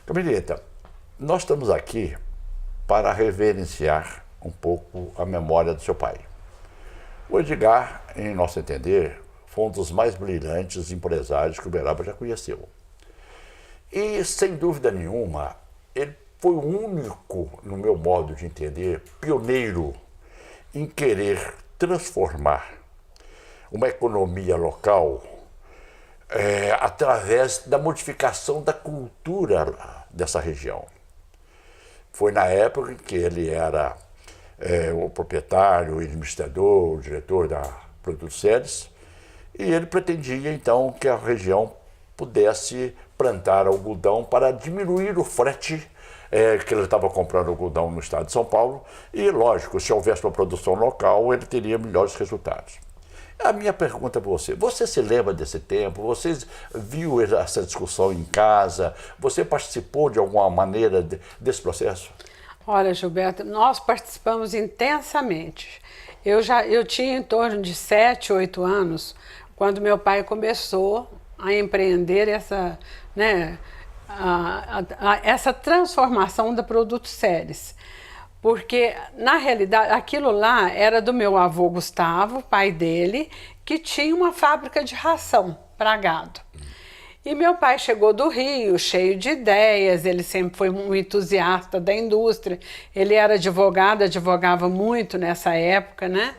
Camilita, nós estamos aqui para reverenciar um pouco a memória do seu pai. O Edgar, em nosso entender, foi um dos mais brilhantes empresários que o Uberaba já conheceu. E, sem dúvida nenhuma, ele foi o único, no meu modo de entender, pioneiro em querer transformar uma economia local através da modificação da cultura dessa região. Foi na época em que ele era o proprietário, o administrador, o diretor da Produtos Seres, e ele pretendia então que a região pudesse plantar algodão para diminuir o frete que ele estava comprando algodão no estado de São Paulo, e lógico, se houvesse uma produção local, ele teria melhores resultados. A minha pergunta para você se lembra desse tempo? Você viu essa discussão em casa? Você participou de alguma maneira desse processo? Olha, Gilberto, nós participamos intensamente. Eu tinha em torno de 7, 8 anos, quando meu pai começou a empreender essa transformação da Produtos Seres. Porque, na realidade, aquilo lá era do meu avô Gustavo, pai dele, que tinha uma fábrica de ração para gado. E meu pai chegou do Rio, cheio de ideias, ele sempre foi um entusiasta da indústria, ele era advogado, advogava muito nessa época, né?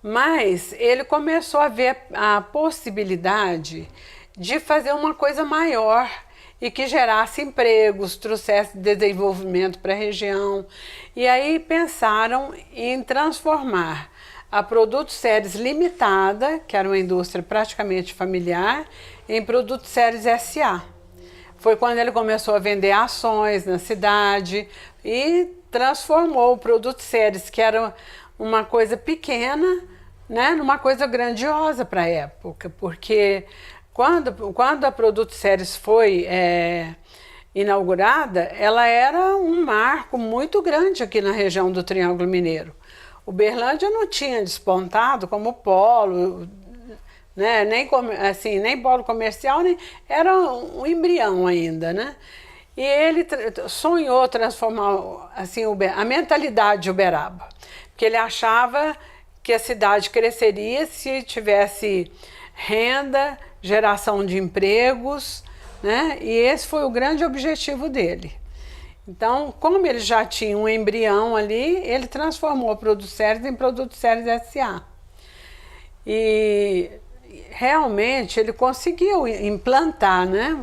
Mas ele começou a ver a possibilidade de fazer uma coisa maior e que gerasse empregos, trouxesse desenvolvimento para a região. E aí pensaram em transformar a Produtos Seres Limitada, que era uma indústria praticamente familiar, em Produtos Seres S.A. Foi quando ele começou a vender ações na cidade e transformou o Produtos Seres, que era uma coisa pequena, né, numa coisa grandiosa para a época, porque quando a Produtos Seres foi inaugurada, ela era um marco muito grande aqui na região do Triângulo Mineiro. Uberlândia não tinha despontado como polo, né, nem polo comercial, nem era um embrião ainda, né? E ele sonhou transformar assim, a mentalidade de Uberaba, porque ele achava que a cidade cresceria se tivesse renda, geração de empregos, né? E esse foi o grande objetivo dele. Então, como ele já tinha um embrião ali, ele transformou a Produtos Seres em Produtos Seres S.A. E realmente ele conseguiu implantar, né,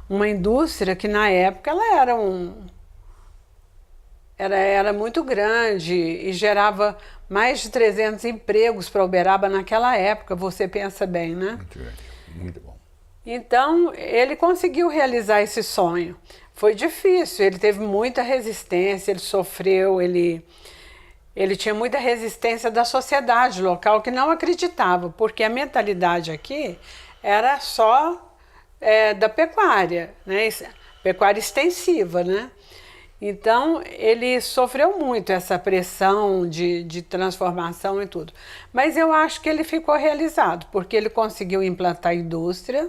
uma indústria que na época ela era muito grande e gerava mais de 300 empregos para Uberaba naquela época, você pensa bem, né? Muito grande, muito bom. Então, ele conseguiu realizar esse sonho. Foi difícil, ele teve muita resistência, ele sofreu, ele tinha muita resistência da sociedade local que não acreditava, porque a mentalidade aqui era só da pecuária, né? Pecuária extensiva, né? Então, ele sofreu muito essa pressão de transformação e tudo. Mas eu acho que ele ficou realizado, porque ele conseguiu implantar a indústria,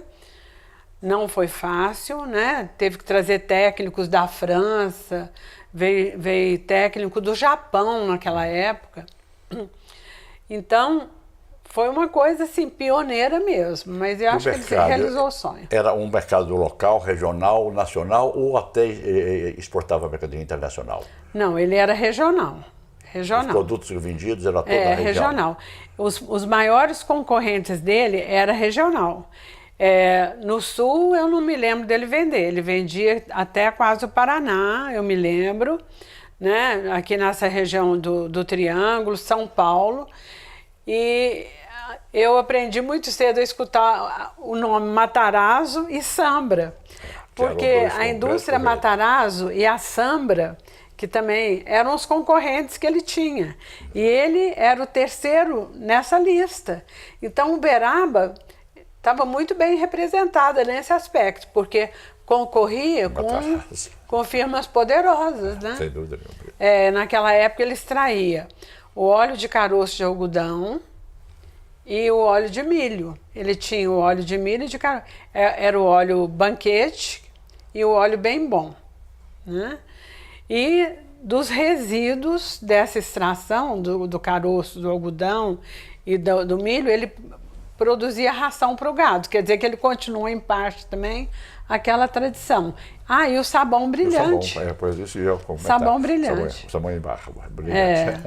não foi fácil, né? Teve que trazer técnicos da França, veio técnico do Japão naquela época. Então, foi uma coisa assim, pioneira mesmo, mas eu acho que ele realizou o sonho. Era um mercado local, regional, nacional ou até exportava mercadoria internacional? Não, ele era regional. Regional. Os produtos vendidos eram toda a região? Regional. Os maiores concorrentes dele era regional. No sul eu não me lembro dele vender, ele vendia até quase o Paraná, eu me lembro, né? Aqui nessa região do Triângulo, São Paulo. E eu aprendi muito cedo a escutar o nome Matarazzo e Sambra, porque a indústria Matarazzo e a Sambra, que também eram os concorrentes que ele tinha, e ele era o terceiro nessa lista. Então Uberaba estava muito bem representada nesse aspecto, porque concorria com firmas poderosas, né? Sem dúvida nenhuma. Naquela época ele extraía o óleo de caroço de algodão e o óleo de milho. Ele tinha o óleo de milho e de caroço. Era o óleo Banquete, e o óleo bem bom, né? E dos resíduos dessa extração do caroço, do algodão e do milho, ele produzia ração para o gado, quer dizer que ele continuou em parte também aquela tradição. Ah, e o sabão brilhante. O sabão, por isso eu sabão brilhante. Sabão em barra, brilhante.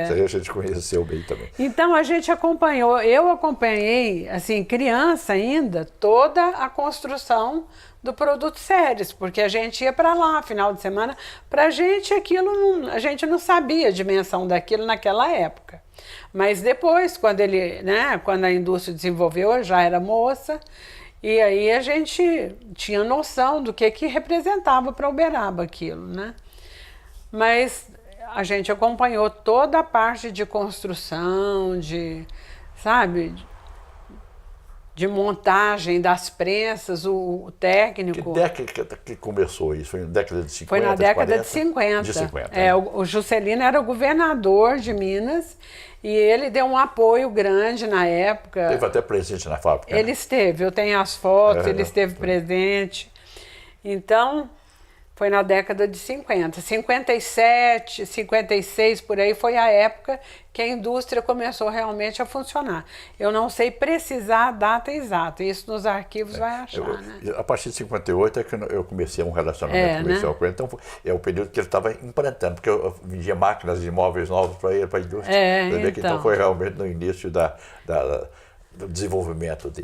Isso aí a gente conheceu bem também. Então a gente acompanhou, eu acompanhei, assim, criança ainda, toda a construção do produto Ceres, porque a gente ia para lá, final de semana, para a gente aquilo, a gente não sabia a dimensão daquilo naquela época. Mas depois, quando quando a indústria desenvolveu, eu já era moça, e aí a gente tinha noção do que representava para Uberaba aquilo, né? Mas a gente acompanhou toda a parte de construção, sabe, de montagem das prensas, o técnico. Que década que começou isso? Foi na década de 50? Foi na década 40? de 50. De 50. O Juscelino era o governador de Minas e ele deu um apoio grande na época. Teve até presente na fábrica. Ele esteve, eu tenho as fotos, ele esteve presente. Então, foi na década de 50. 57, 56, por aí, foi a época que a indústria começou realmente a funcionar. Eu não sei precisar a data exata, isso nos arquivos vai achar, né? A partir de 58 é que eu comecei um relacionamento comercial com ele, então é o período que ele estava implantando, porque eu vendia máquinas de móveis novos para ele, para a indústria. Então foi realmente no início do desenvolvimento dele.